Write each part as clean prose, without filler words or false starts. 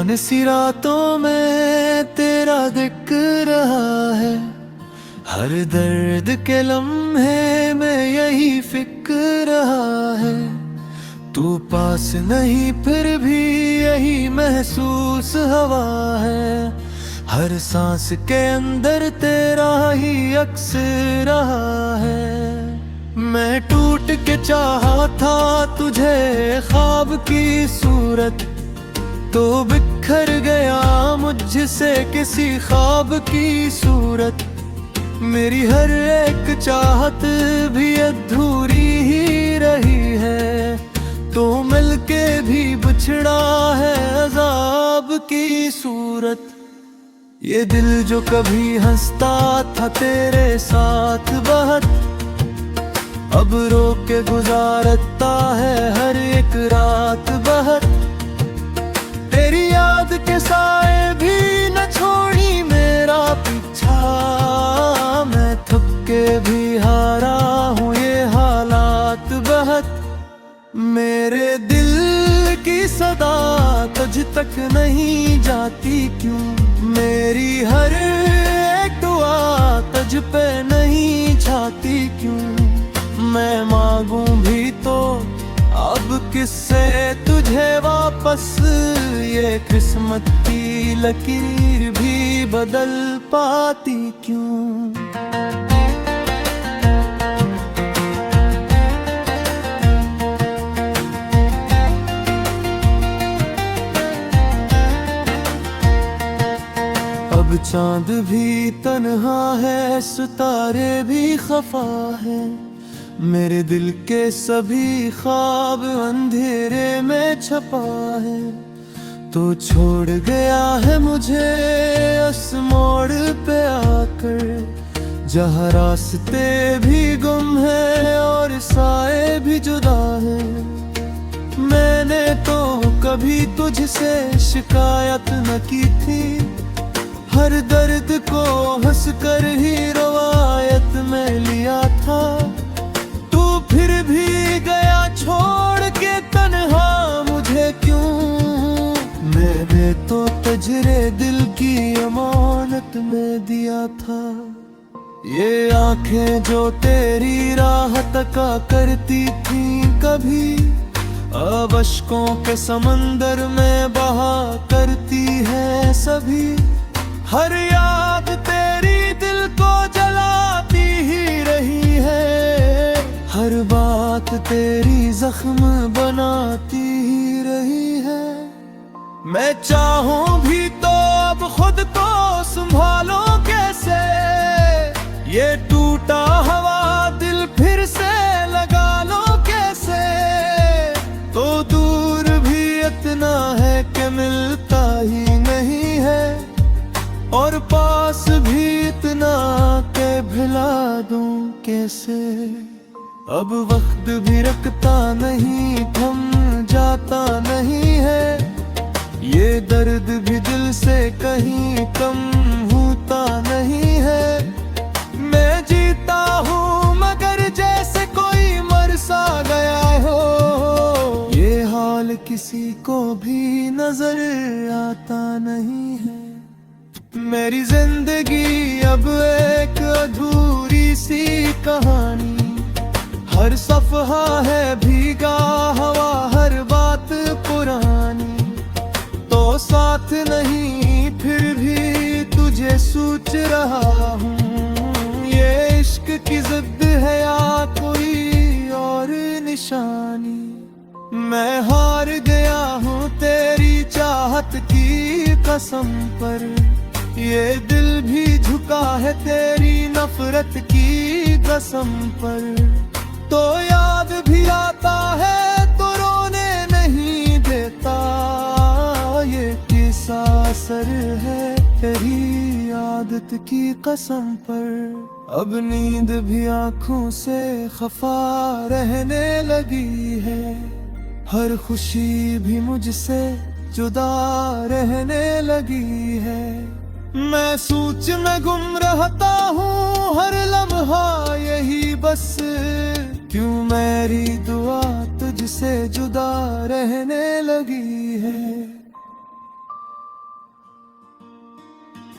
सुनसान सी रातों में तेरा दिख रहा है, हर दर्द के लम्हे में यही फिक्र रहा है। तू पास नहीं फिर भी यही महसूस हवा है, हर सांस के अंदर तेरा ही अक्स रहा है। मैं टूट के चाहा था तुझे ख्वाब की सूरत, तो बिखर गया मुझसे किसी ख्वाब की सूरत। मेरी हर एक चाहत भी अधूरी ही रही है, तो मिलके भी बिछड़ा है अज़ाब की सूरत। ये दिल जो कभी हंसता था तेरे साथ बहुत, अब रो के गुजारता है हर एक रात बहुत। तेरी याद के साए भी न छोड़ी मेरा पीछा, मैं थक के भी हारा हूँ ये हालात बहुत। मेरे दिल की सदा तुझ तक नहीं जाती क्यों, मेरी हर एक दुआ तुझ पे नहीं छाती क्यों। मैं मांगूं भी तो अब किससे तुझे वापस, ये किस्मत की लकीर भी बदल पाती क्यों। अब चांद भी तन्हा है, सितारे भी खफा है, मेरे दिल के सभी ख्वाब अंधेरे में छपा है। तो छोड़ गया है मुझे उस मोड़ पे आकर, जहाँ रास्ते भी गुम है और साए भी जुदा है। मैंने तो कभी तुझसे शिकायत न की थी, हर दर्द को हंसकर ही रवायत में लिया था। फिर भी गया छोड़ के तन्हा मुझे क्यों, मैंने तो तजरे दिल की अमानत में दिया था। ये आंखें जो तेरी राह तका करती थी कभी, अब अश्कों के समंदर में बहा करती है सभी। हर याद तेरी दिल को जलाती ही रही है, हर बात तेरी जख्म बनाती ही रही है। मैं चाहूं भी तो अब खुद को संभालो कैसे, ये टूटा हुआ दिल फिर से लगा लो कैसे। तो दूर भी इतना है कि मिलता ही नहीं है, और पास भी इतना के भुला दूं कैसे। अब वक्त भी रखता नहीं, थम जाता नहीं है, ये दर्द भी दिल से कहीं कम होता नहीं है। मैं जीता हूँ मगर जैसे कोई मर सा गया हो, ये हाल किसी को भी नजर आता नहीं है। मेरी जिंदगी अब एक अधूरी सी कहानी, हर सफहा है भीगा हवा, हर बात पुरानी। तो साथ नहीं फिर भी तुझे सोच रहा हूँ, ये इश्क की जिद है या कोई और निशानी। मैं हार गया हूँ तेरी चाहत की कसम पर, ये दिल भी झुका है तेरी नफरत की कसम पर। तो याद भी आता है तो रोने नहीं देता, ये किसा असर है तेरी आदत की कसम पर। अब नींद भी आँखों से खफा रहने लगी है, हर खुशी भी मुझसे जुदा रहने लगी है। मैं सोच में गुम रहता हूँ हर लम्हा यही बस, क्यों मेरी दुआ तुझसे जुदा रहने लगी है।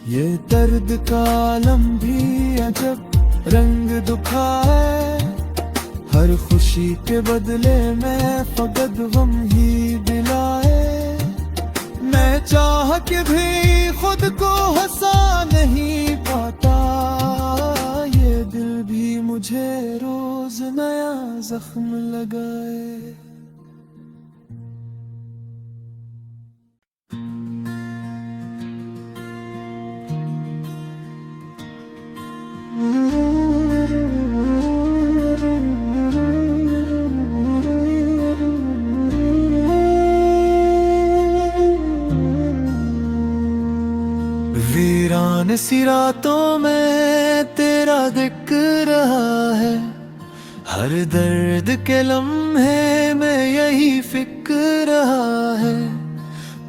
ये दर्द का आलम भी अजब रंग दुखा है। हर खुशी के बदले में फकत गम ही दिलाए। मैं चाह के भी खुद को हंसा नहीं पाता। ये दिल भी मुझे रोज नया जख्म लगाए। वीरान सी रातों में तेरा दिख रहा है। हर दर्द के लम्हे में यही फिक्र रहा है।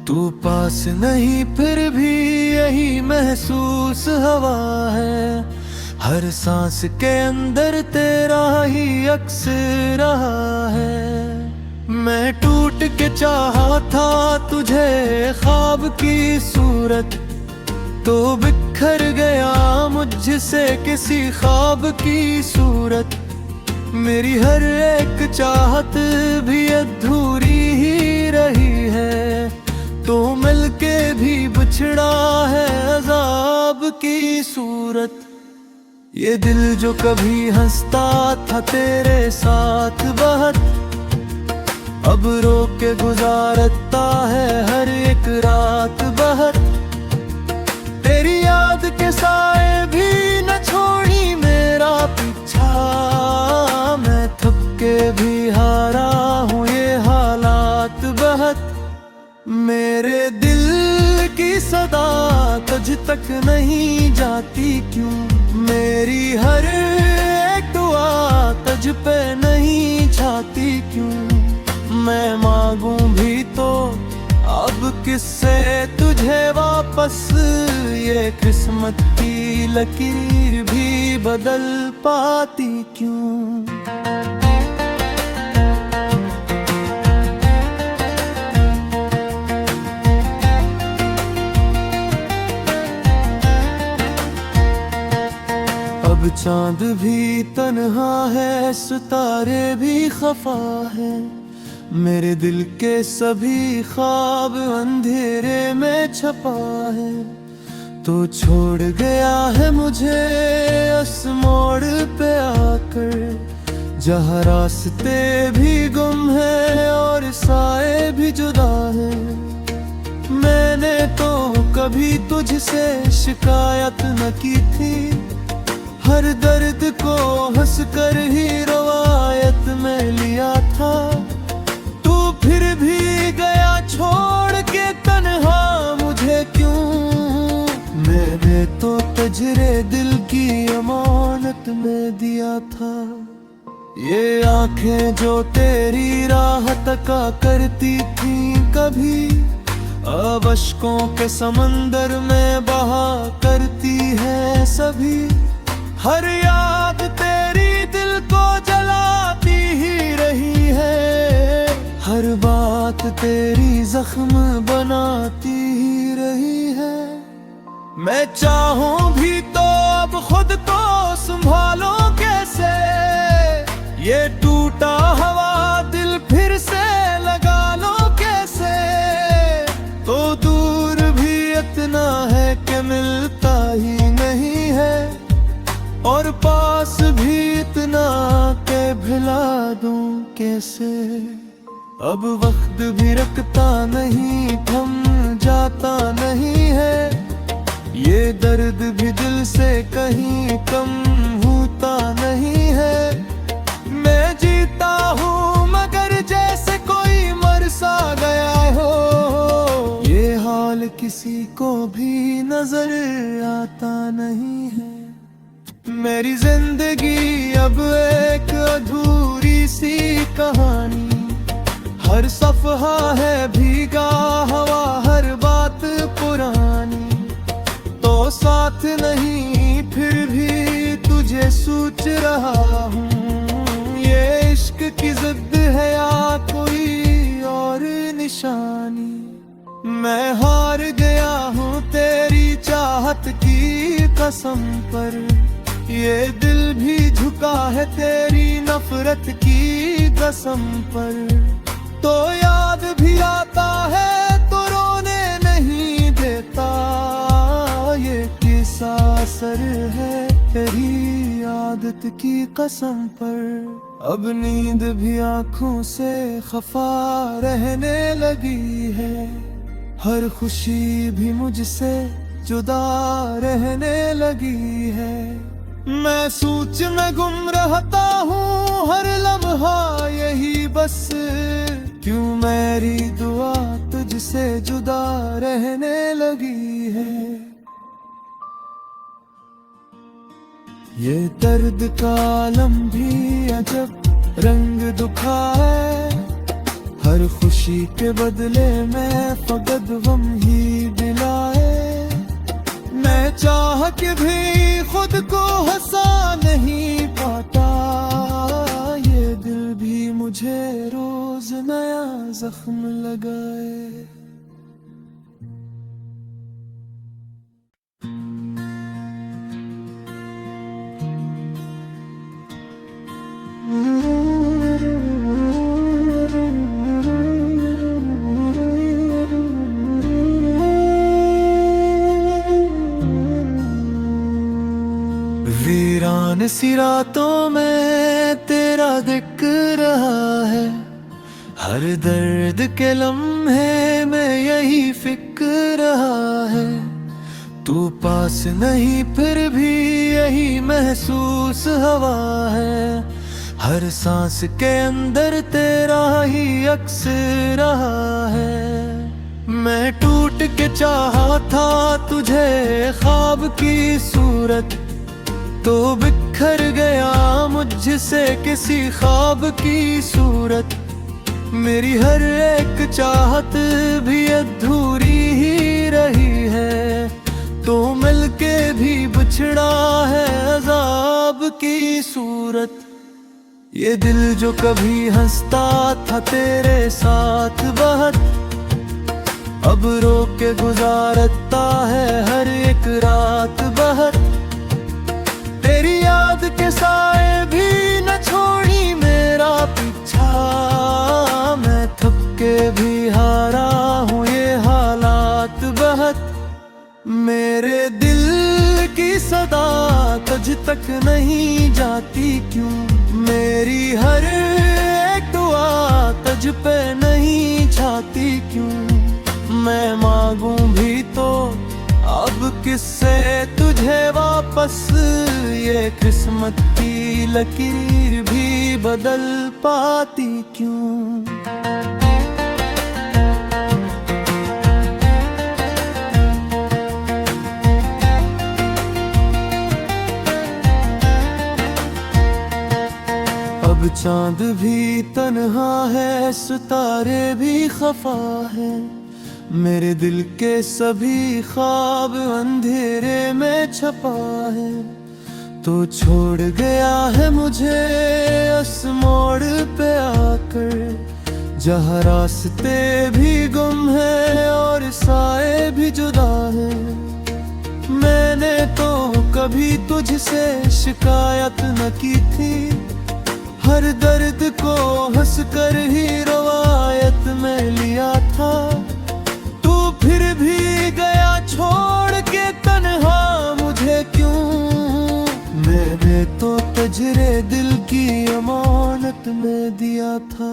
तू पास नहीं फिर भी यही महसूस हवा है। हर सांस के अंदर तेरा ही अक्स रहा है। मैं टूट के चाहा था तुझे ख्वाब की सूरत, तो बिखर गया मुझसे किसी ख्वाब की सूरत। मेरी हर एक चाहत भी अधूरी ही रही है। तो मिलके भी बिछड़ा है अज़ाब की सूरत। ये दिल जो कभी हंसता था तेरे साथ बहुत, अब रो के गुजारता है हर एक रात बहुत। तेरी याद के साए भी न छोड़ी मेरा पीछा। मैं थक के भी हारा हूँ ये हालात बहुत। मेरे दिल की सदा तुझ तक नहीं जाती क्यों। मेरी हर एक दुआ तुझ पे नहीं छाती क्यों। मैं मांगूं भी तो अब किससे तुझे वापस। ये किस्मत की लकीर भी बदल पाती क्यों। अब चांद भी तन्हा है, सितारे भी खफा है। मेरे दिल के सभी ख्वाब अंधेरे में छपा है। तो छोड़ गया है मुझे उस मोड़ पे आकर, जहाँ रास्ते भी गुम है और साए भी जुदा है। मैंने तो कभी तुझसे शिकायत न की थी। हर दर्द को हंस कर ही रवायत में लिया था। तू फिर भी गया छोड़ के तन्हा मुझे क्यों। मैंने तो तजरे दिल की अमानत में दिया था। ये आंखें जो तेरी राह तका करती थी कभी, अब अश्कों के समंदर में बहा करती है सभी। हर याद तेरी दिल को जलाती ही रही है। हर बात तेरी जख्म बनाती ही रही है। मैं चाहूं भी तो अब खुद को संभालो कैसे। ये टूटा हुआ दिल फिर से लगा लो कैसे। तो दूर भी इतना है कि मिलता ही नहीं है, और पास भी इतना के भुला दूं कैसे। अब वक्त भी रखता नहीं, थम जाता नहीं है। ये दर्द भी दिल से कहीं कम होता नहीं है। मैं जीता हूँ मगर जैसे कोई मर सा गया हो। ये हाल किसी को भी नजर आता नहीं है। मेरी जिंदगी अब एक अधूरी सी कहानी। हर सफहा है भीगा हवा, हर बात पुरानी। तो साथ नहीं फिर भी तुझे सोच रहा हूँ। ये इश्क की जिद है या कोई और निशानी। मैं हार गया हूँ तेरी चाहत आदत की कसम पर। ये दिल भी झुका है तेरी नफरत की कसम पर। तो याद भी आता है तो रोने नहीं देता, ये किस्सा असर है तेरी आदत की कसम पर। अब नींद भी आँखों से खफा रहने लगी है, हर खुशी भी मुझसे जुदा रहने लगी है। मैं सोच में गुम रहता हूँ हर लम्हा यही बस, क्यों मेरी दुआ तुझसे जुदा रहने लगी है। ये दर्द का आलम भी अजब रंग दुखा है, हर खुशी के बदले में फकत गम ही दिलाए। मैं चाह के भी खुद को हंसा नहीं पाता, ये दिल भी मुझे रोज नया जख्म लगाए। वीरान सी रातों में तेरा दिख रहा है, हर दर्द के लम्हे में यही फिक्र रहा है। तू पास नहीं फिर भी यही महसूस हवा है, हर सांस के अंदर तेरा ही अक्स रहा है। मैं टूट के चाहा था तुझे ख्वाब की सूरत, तो बिखर गया मुझसे किसी ख्वाब की सूरत। मेरी हर एक चाहत भी अधूरी ही रही है, तो मिलके भी बिछड़ा है अज़ाब की सूरत। ये दिल जो कभी हंसता था तेरे साथ बहुत, अब रो के गुजारता है हर एक रात बहुत। तेरी याद के साए भी न छोड़ी मेरा पीछा, मैं थक के भी हारा हूँ ये हालात बहुत। मेरे दिल की सदा तुझ तक नहीं जाती क्यों, मेरी हर एक दुआ तुझ पे नहीं छाती क्यों। मैं मांगूं भी तो अब किससे तुझे वापस, ये किस्मत की लकीर भी बदल पाती क्यों। अब चांद भी तन्हा है, सितारे भी खफा है, मेरे दिल के सभी ख्वाब अंधेरे में छपा है। तो छोड़ गया है मुझे उस मोड़ पे आकर, जहाँ रास्ते भी गुम है और साए भी जुदा है। मैंने तो कभी तुझसे शिकायत न की थी, हर दर्द को हंस कर ही रवायत में लिया था। फिर भी गया छोड़ के तन्हा मुझे क्यों, मैंने तो तजरे दिल की अमानत में दिया था।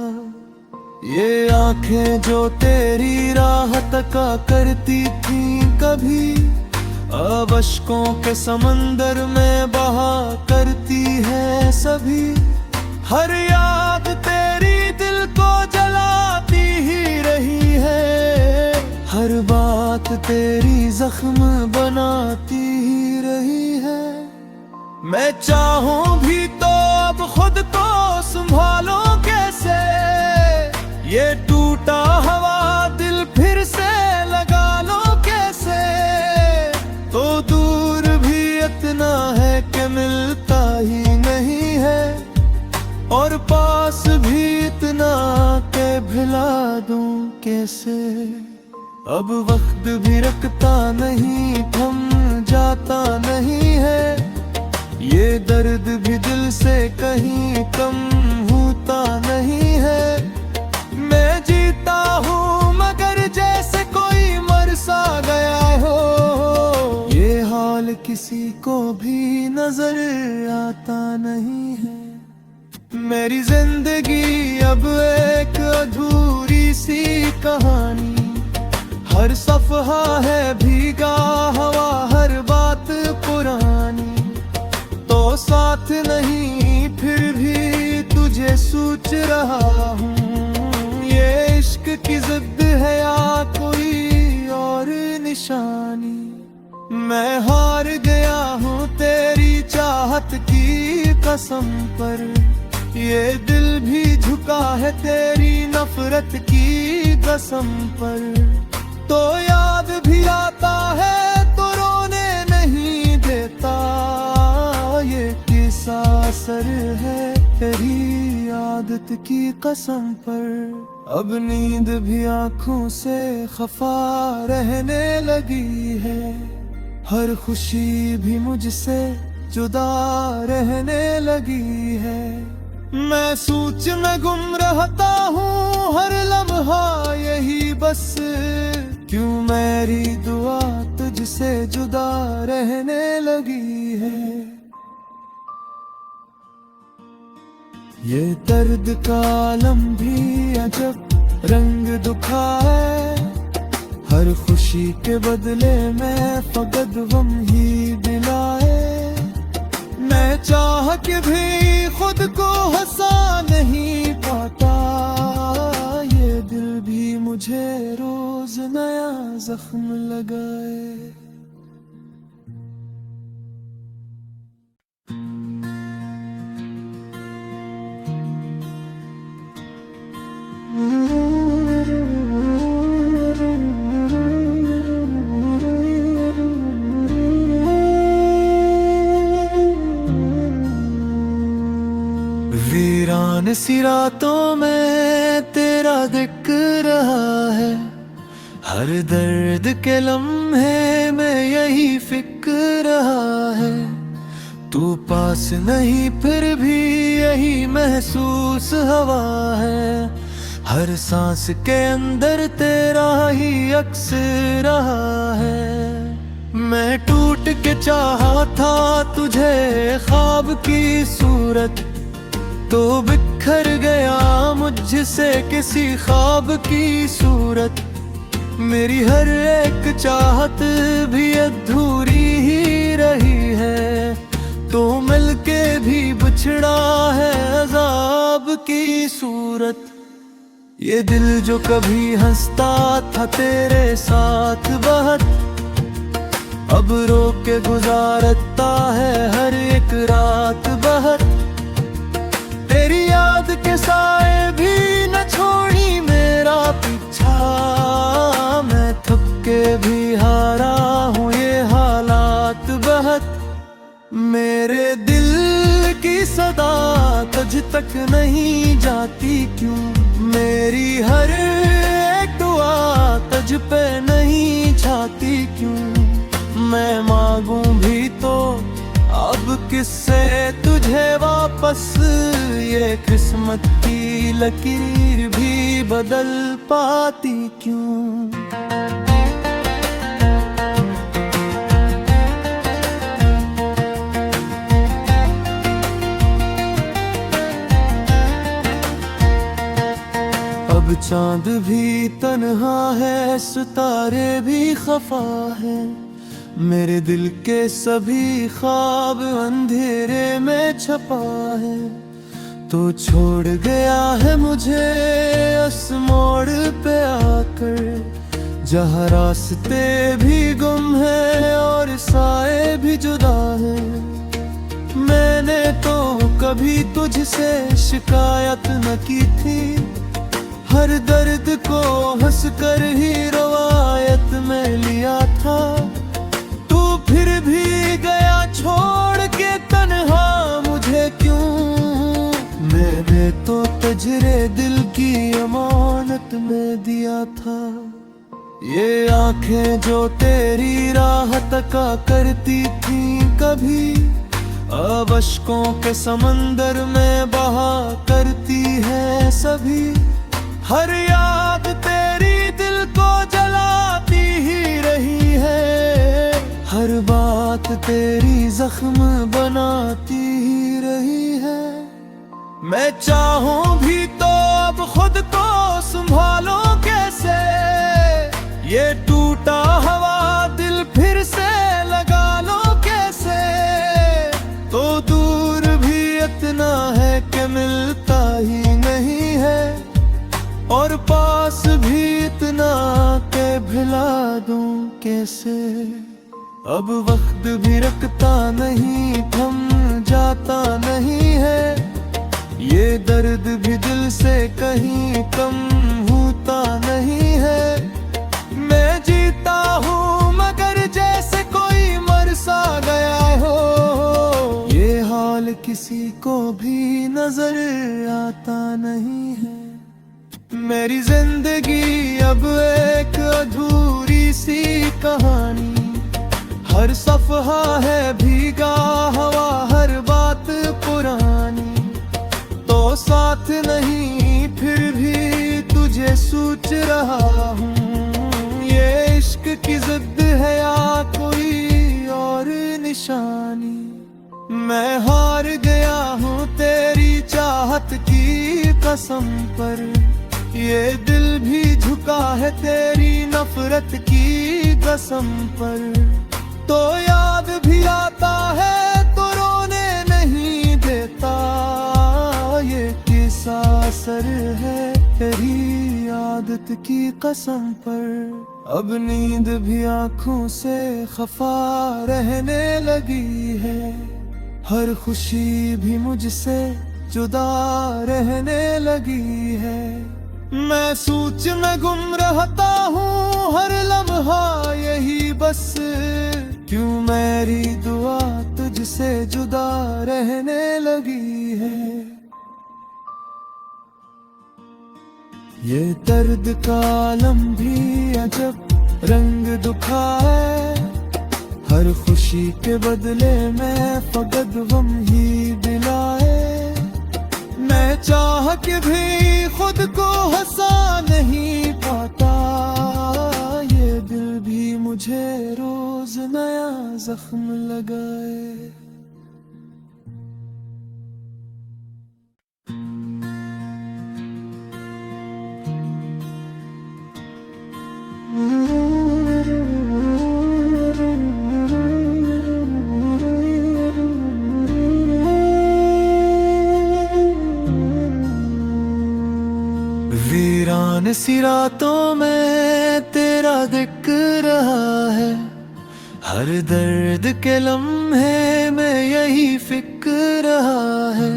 ये आंखें जो तेरी राह तका करती थी कभी, अब अश्कों के समंदर में बहा करती है सभी। हर याद तेरी दिल को जलाती ही रही है, हर बात तेरी जख्म बनाती ही रही है। मैं चाहूं भी तो अब खुद को संभालूं कैसे, ये टूटा हवा दिल फिर से लगा लो कैसे। तो दूर भी इतना है कि मिलता ही नहीं है, और पास भी इतना के भुला दूं कैसे। अब वक्त भी रखता नहीं, थम जाता नहीं है, ये दर्द भी दिल से कहीं कम होता नहीं है। मैं जीता हूँ मगर जैसे कोई मर सा गया हो, ये हाल किसी को भी नजर आता नहीं है। मेरी जिंदगी अब एक अधूरी सी कहानी, हर सफहा है भीगा हवा, हर बात पुरानी। तो साथ नहीं फिर भी तुझे सोच रहा हूँ, ये इश्क की जिद है या कोई और निशानी। मैं हार गया हूँ तेरी चाहत की कसम पर, ये दिल भी झुका है तेरी नफरत की कसम पर। तो याद भी आता है तो रोने नहीं देता, ये किस्सा असर है तेरी आदत की कसम पर। अब नींद भी आँखों से खफा रहने लगी है, हर खुशी भी मुझसे जुदा रहने लगी है। मैं सोच में गुम रहता हूँ हर लम्हा यही बस, क्यों मेरी दुआ तुझसे जुदा रहने लगी है। ये दर्द का आलम भी अजब रंग दुखा है, हर खुशी के बदले में फकत गम ही दिलाए। मैं चाह के भी खुद को हंसा नहीं पाता, ये दिल भी मुझे रोज नया जख्म लगाए। वीरान सी रातों में तेरा दिख रहा है, हर दर्द के लम्हे में यही फिक्र रहा है। तू पास नहीं फिर भी यही महसूस हवा है, हर सांस के अंदर तेरा ही अक्स रहा है। मैं टूट के चाहा था तुझे ख्वाब की सूरत, तो बिखर गया मुझसे किसी ख्वाब की सूरत। मेरी हर एक चाहत भी अधूरी ही रही है, तो मिलके भी बिछड़ा है अज़ाब की सूरत। ये दिल जो कभी हंसता था तेरे साथ बहुत, अब रो के गुजारता है हर एक रात बहुत। तेरी याद के साए भी न छोड़ी मेरा पीछा, मैं थक के भी हारा हूँ ये हालात बहुत। मेरे दिल की सदा तुझ तक नहीं जाती क्यों, मेरी हर एक दुआ तुझ पे नहीं छाती क्यों। मैं मांगूं भी तो अब किससे तुझे वापस, ये किस्मत की लकीर भी बदल पाती क्यों। अब चांद भी तन्हा है, सितारे भी खफा है, मेरे दिल के सभी ख्वाब अंधेरे में छपा है। तो छोड़ गया है मुझे उस मोड़ पे आकर, जहाँ रास्ते भी गुम है और साए भी जुदा है। मैंने तो कभी तुझसे शिकायत न की थी, हर दर्द को हंस कर ही रवायत में लिया था। फिर भी गया छोड़ के तन्हा मुझे क्यों, मैंने तो तजरे दिल की अमानत में दिया था। ये आंखें जो तेरी राह तका करती थी कभी, अब अश्कों के समंदर में बहा करती है सभी। हर याद तेरी दिल को जलाती ही रही है, हर बात तेरी जख्म बनाती ही रही है। मैं चाहूं भी तो अब खुद को संभालो कैसे, ये टूटा हवा दिल फिर से लगा लो कैसे। तो दूर भी इतना है कि मिलता ही नहीं है, और पास भी इतना के भुला दूं कैसे। अब वक्त भी रखता नहीं, थम जाता नहीं है, ये दर्द भी दिल से कहीं कम होता नहीं है। मैं जीता हूँ मगर जैसे कोई मर सा गया हो, ये हाल किसी को भी नजर आता नहीं है। मेरी जिंदगी अब एक अधूरी सी कहानी, हर सफहा है भीगा हवा, हर बात पुरानी। तो साथ नहीं फिर भी तुझे सोच रहा हूँ, ये इश्क की जिद है या कोई और निशानी। मैं हार गया हूँ तेरी चाहत की कसम पर, ये दिल भी झुका है तेरी नफरत की कसम पर। तो याद भी आता है तो रोने नहीं देता, ये किसा असर है तेरी आदत की कसम पर। अब नींद भी आँखों से खफा रहने लगी है, हर खुशी भी मुझसे जुदा रहने लगी है। मैं सोच में गुम रहता हूँ हर लम्हा यही बस, क्यों मेरी दुआ तुझसे जुदा रहने लगी है। ये दर्द का आलम भी अजब रंग दुखा है, हर खुशी के बदले में फकत गम ही दिलाए। मैं चाह के भी खुद को हंसा नहीं पाता, ये दिल भी मुझे रोज नया जख्म लगाए। वीरान सी रातों में तेरा दिख रहा है, हर दर्द के लम्हे में यही फिक्र रहा है।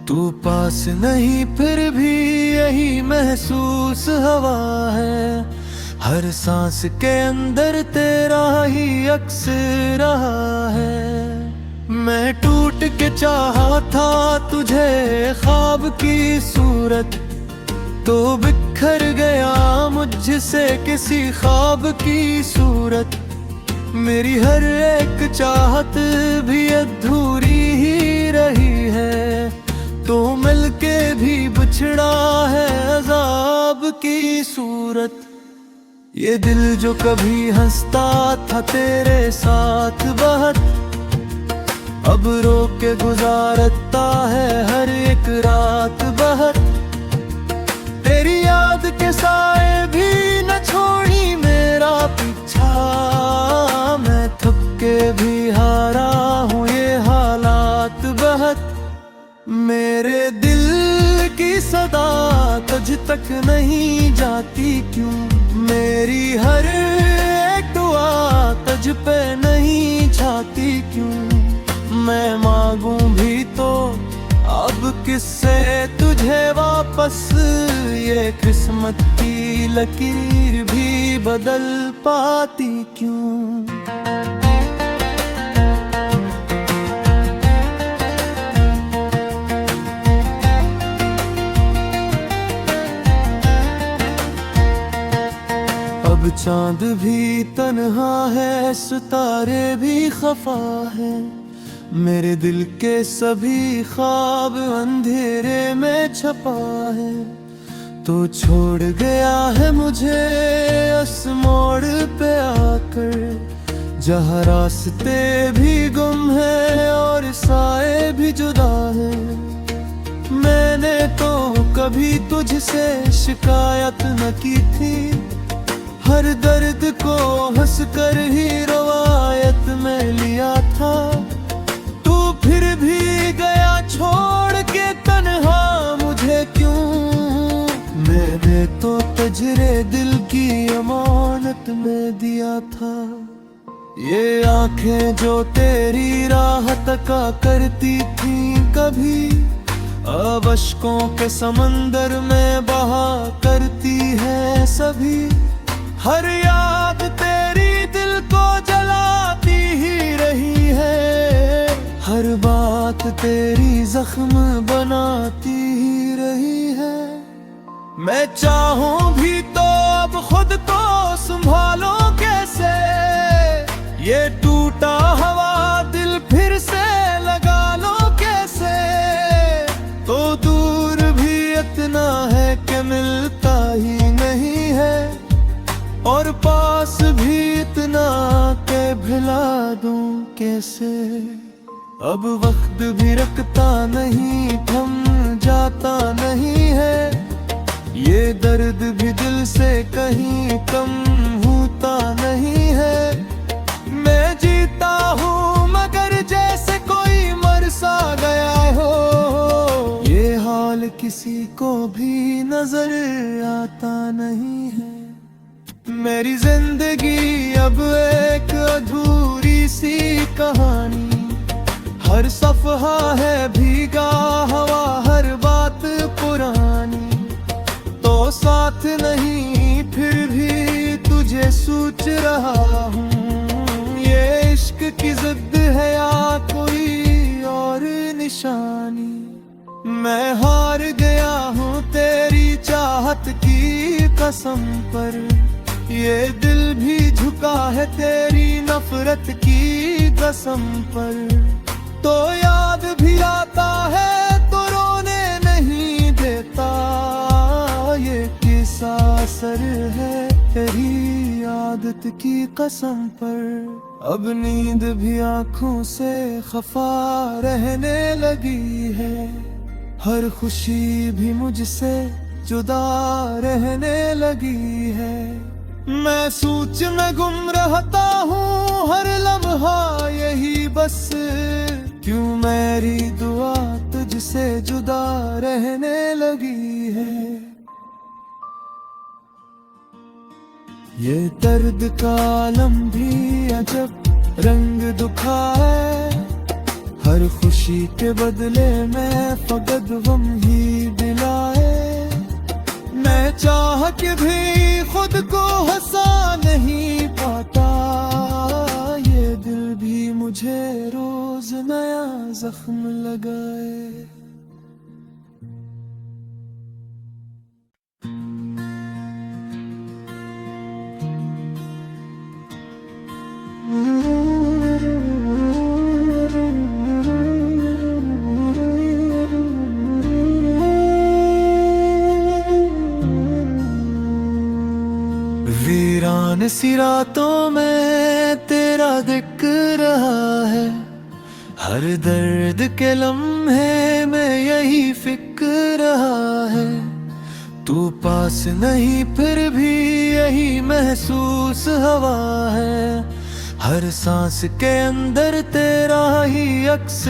तू पास नहीं फिर भी यही महसूस हवा है, हर सांस के अंदर तेरा ही अक्स रहा है। मैं टूट के चाहा था तुझे ख्वाब की सूरत, तो बिखर गया मुझसे किसी ख्वाब की सूरत। मेरी हर एक चाहत भी अधूरी ही रही है, तो मिलके भी बिछड़ा है अज़ाब की सूरत। ये दिल जो कभी हंसता था तेरे साथ बहुत, अब रो के गुजारता है हर एक रात बहुत। तेरी याद के साए भी न छोड़ी मेरा पीछा, मैं थक के भी हारा हूँ ये हालात बहुत। मेरे दिल की सदा तुझ तक नहीं जाती क्यों, मेरी हर एक दुआ तुझ पे नहीं छाती क्यों। मैं मांगूं भी तो अब किससे तुझे वापस, ये किस्मत की लकीर भी बदल पाती क्यों। अब अब चांद भी तन्हा है, सितारे भी खफा है, मेरे दिल के सभी ख्वाब अंधेरे में छपा है। तो छोड़ गया है मुझे उस मोड़ पे आकर, जहाँ रास्ते भी गुम है और साए भी जुदा है। मैंने तो कभी तुझसे शिकायत न की थी, हर दर्द को हंसकर ही रवायत में लिया था। तू फिर भी गया छोड़ के तन्हा मुझे क्यों? मैंने तो तजरे दिल की अमानत में दिया था। ये आंखें जो तेरी राह तका करती थी कभी, अब अश्कों के समंदर में बहा करती है सभी। हर याद तेरी दिल को जलाती ही रही है, हर बात तेरी जख्म बनाती ही रही है। मैं चाहूं भी तो अब खुद को संभालो कैसे, ये टूटा हुआ दिल फिर से लगा लो कैसे। तो दूर भी इतना है कि मिलता ही नहीं है, और पास भी इतना के भुला दूं कैसे। अब वक्त भी रखता नहीं, थम जाता नहीं है, ये दर्द भी दिल से कहीं कम होता नहीं है। मैं जीता हूँ मगर जैसे कोई मर सा गया हो, ये हाल किसी को भी नजर आता नहीं है। मेरी जिंदगी अब एक अधूरी सी कहानी, हर सफहा है भीगा हवा, हर बात पुरानी। तो साथ नहीं फिर भी तुझे सोच रहा हूँ, ये इश्क की जिद है या कोई और निशानी। मैं हार गया हूँ तेरी चाहत की कसम पर, ये दिल भी झुका है तेरी नफरत की कसम पर। तो याद भी आता है तो रोने नहीं देता, ये किस्सा असर है तेरी आदत की कसम पर। अब नींद भी आँखों से खफा रहने लगी है, हर खुशी भी मुझसे जुदा रहने लगी है। मैं सोच में गुम रहता हूँ हर लम्हा यही बस, क्यों मेरी दुआ तुझसे जुदा रहने लगी है। ये दर्द का आलम भी अजब रंग दुखा है, हर खुशी के बदले में फकत गम ही दिलाए। मैं चाह के भी खुद को हंसा नहीं पाता, ये दिल भी मुझे रोज नया जख्म लगाए। वीरान सी रातों में तेरा दिख रहा है, हर दर्द के लम्हे में यही फिक्र रहा है। तू पास नहीं फिर भी यही महसूस हवा है, हर सांस के अंदर तेरा ही अक्स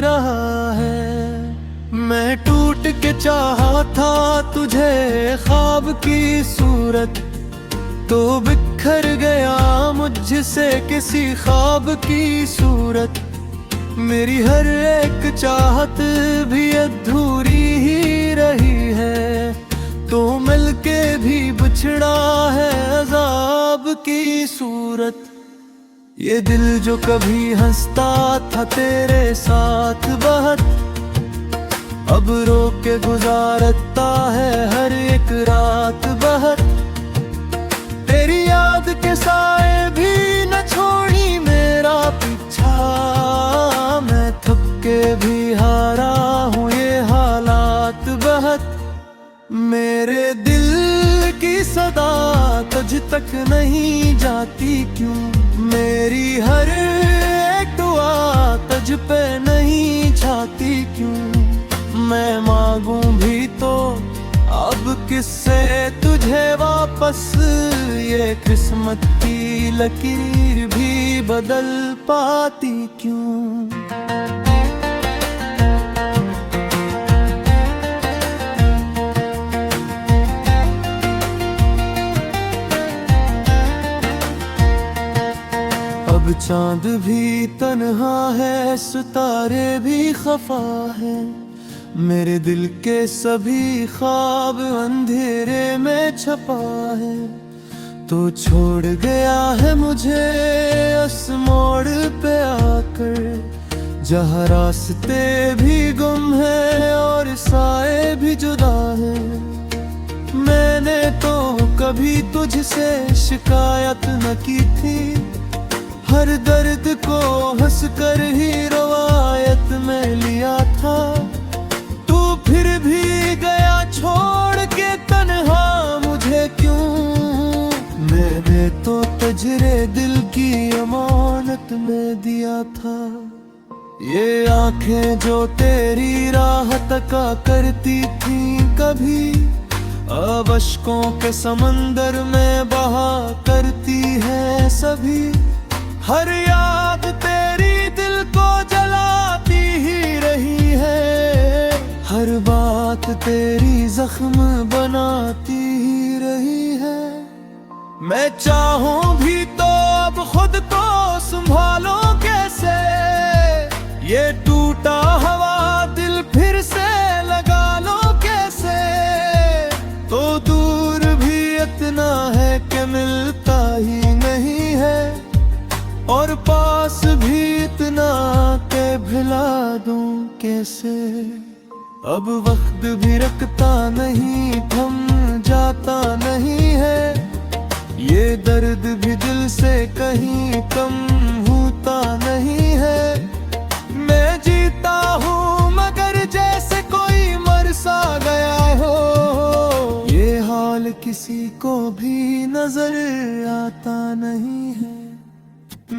रहा है। मैं टूट के चाहा था तुझे ख्वाब की सूरत, तो बिखर गया मुझसे किसी ख्वाब की सूरत। मेरी हर एक चाहत भी अधूरी ही रही है, तो मिलके भी बिछड़ा है अजाब की सूरत। ये दिल जो कभी हंसता था तेरे साथ बहुत, अब रो के गुजारता है हर एक रात बहुत। तेरी तक नहीं जाती क्यों? मेरी हर एक दुआ तुझ पे नहीं छाती क्यों? मैं मांगूं भी तो अब किससे तुझे वापस, ये किस्मत की लकीर भी बदल पाती क्यों? अब चांद भी तन्हा है, सितारे भी खफा है, मेरे दिल के सभी ख्वाब अंधेरे में छपा है। तो छोड़ गया है मुझे उस मोड़ पे आकर, जहाँ रास्ते भी गुम है और साए भी जुदा है। मैंने तो कभी तुझसे शिकायत न की थी, हर दर्द को हंसकर ही रवायत में लिया था। तू फिर भी गया छोड़ के तन्हा मुझे क्यों? मैंने तो तजरे दिल की अमानत में दिया था। ये आंखें जो तेरी राह तका करती थी कभी, अब अश्कों के समंदर में बहा करती है सभी। हर याद तेरी दिल को जलाती ही रही है, हर बात तेरी जख्म बनाती ही रही है। मैं चाहूं भी तो अब खुद को संभालो कैसे, ये टूटा हवा दिल फिर से लगा लो कैसे। तो दूर भी इतना है कि मिलता ही नहीं है, और पास भी इतना के भुला दूं कैसे। अब वक्त भी रखता नहीं, थम जाता नहीं है, ये दर्द भी दिल से कहीं कम होता नहीं है। मैं जीता हूँ मगर जैसे कोई मर सा गया हो, ये हाल किसी को भी नजर आता नहीं है।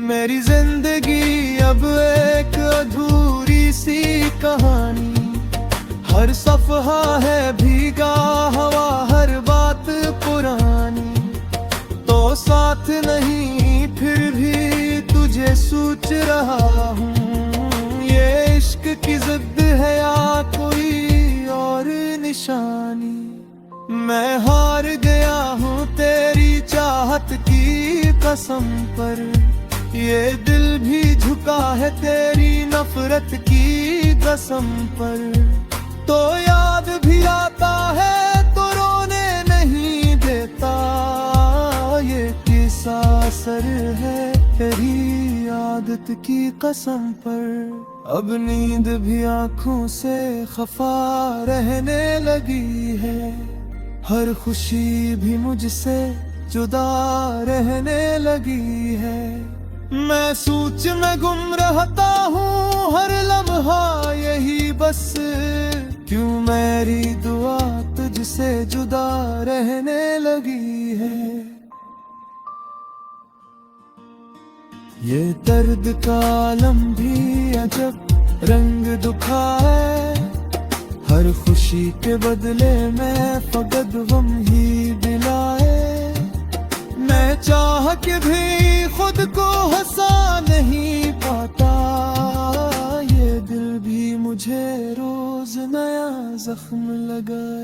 मेरी जिंदगी अब एक अधूरी सी कहानी, हर सफहा है भीगा हवा, हर बात पुरानी। तो साथ नहीं फिर भी तुझे सोच रहा हूँ, ये इश्क की जिद है या कोई और निशानी। मैं हार गया हूँ तेरी चाहत की कसम पर, ये दिल भी झुका है तेरी नफरत की कसम पर। तो याद भी आता है तो रोने नहीं देता, ये किसा असर है तेरी आदत की कसम पर। अब नींद भी आँखों से खफा रहने लगी है, हर खुशी भी मुझसे जुदा रहने लगी है। मैं सोच में गुम रहता हूँ हर लम्हा यही बस, क्यों मेरी दुआ तुझसे जुदा रहने लगी है। ये दर्द का आलम भी अजब रंग दुखा है, हर खुशी के बदले में फकत गम ही दिलाए। मैं चाह के भी खुद को हंसा नहीं पाता, ये दिल भी मुझे रोज नया जख्म लगाए।